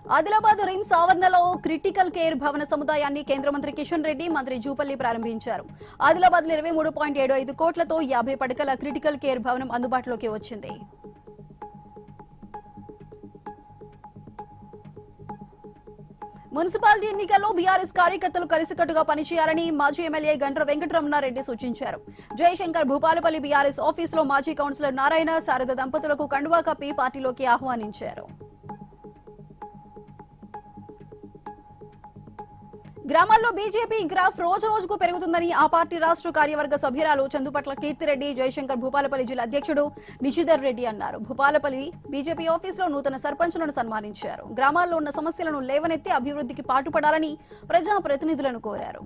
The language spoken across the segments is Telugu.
ఆదిలాబాద్ రిమ్స్ ఆవరణలో క్రిటికల్ కేర్ భవన సముదాయాన్ని కేంద్ర మంత్రి కిషన్ రెడ్డి మంత్రి జూపల్లి ప్రారంభించారు. ఆదిలాబాద్ లో 23.75 కోట్లతో 50 పడకల క్రిటికల్ కేర్ భవనం అందుబాటులోకి వచ్చింది. మున్సిపాలిటీ ఎన్నికల్లో బీఆర్ఎస్ కార్యకర్తలు కలిసికట్టుగా పనిచేయాలని మాజీ ఎమ్మెల్యే గండ్ర వెంకటరమణారెడ్డి సూచించారు. జయశంకర్ భూపాలపల్లి బీఆర్ఎస్ ఆఫీసులో మాజీ కౌన్సిలర్ నారాయణ శారద దంపతులకు కండువా కప్పి పార్టీలోకి ఆహ్వానించారు. గ్రామాల్లో బీజేపీ గ్రాఫ్ రోజు రోజుకు పెరుగుతుందని ఆ పార్టీ రాష్ట్ర కార్యవర్గ సభ్యురాలు చందుపట్ల కీర్తిరెడ్డి జయశంకర్ భూపాలపల్లి జిల్లా అధ్యక్షుడు నిషిధర్ రెడ్డి అన్నారు. భూపాలపల్లి బీజేపీ ఆఫీసులో నూతన సర్పంచులను సన్మానించారు. గ్రామాల్లో ఉన్న సమస్యలను లేవనెత్తి అభివృద్ధికి పాటుపడాలని ప్రజాప్రతినిధులను కోరారు.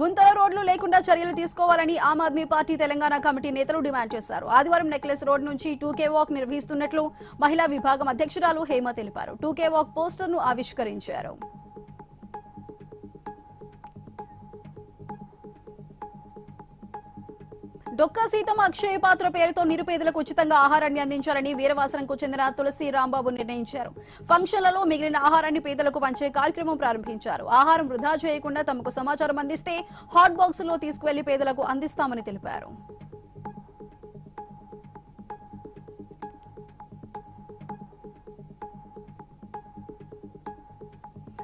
గుంతల రోడ్లు లేకుండా చర్యలు తీసుకోవాలని ఆమ్ ఆద్మీ పార్టీ తెలంగాణ కమిటీ నేతలు డిమాండ్ చేశారు. ఆదివారం నెక్లెస్ రోడ్ నుంచి 2K వాక్ నిర్వహిస్తున్నట్లు మహిళా విభాగం అధ్యక్షురాలు హేమ తెలిపారు. 2K వాక్ పోస్టర్ ను ఆవిష్కరించారు. డొక్కా సీతమ్మ అక్షయ పాత్ర పేరుతో నిరుపేదలకు ఉచితంగా ఆహారాన్ని అందించాలని వీరవాసనంకు చెందిన తులసి రాంబాబు నిర్ణయించారు. ఫంక్షన్లలో మిగిలిన ఆహారాన్ని పేదలకు పంచే కార్యక్రమం ప్రారంభించారు. ఆహారం వృధా చేయకుండా తమకు సమాచారం అందిస్తే హాట్ బాక్సుల్లో తీసుకువెళ్లి పేదలకు అందిస్తామని తెలిపారు.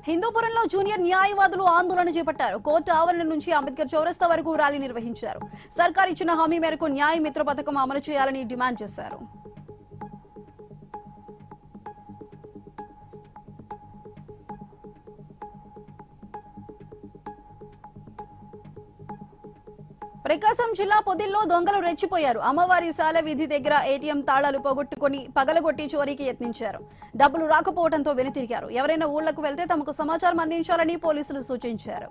హిందూపురంలో జూనియర్ న్యాయవాదులు ఆందోళన చేపట్టారు. కోర్టు ఆవరణ నుంచి అంబేద్కర్ చౌరస్తా వరకు ర్యాలీ నిర్వహించారు. సర్కార్ ఇచ్చిన హామీ మేరకు న్యాయ మిత్ర పథకం అమలు చేయాలని డిమాండ్ చేశారు. ప్రకాశం జిల్లా పొదిల్లో దొంగలు రెచ్చిపోయారు. అమ్మవారి శాల వీధి దగ్గర ఏటీఎం తాళాలు పోగొట్టుకుని పగలగొట్టి చోరీకి యత్నించారు. డబ్బులు రాకపోవడంతో వెనుతిరిగారు. ఎవరైనా ఊళ్లకు వెళ్తే తమకు సమాచారం అందించాలని పోలీసులు సూచించారు.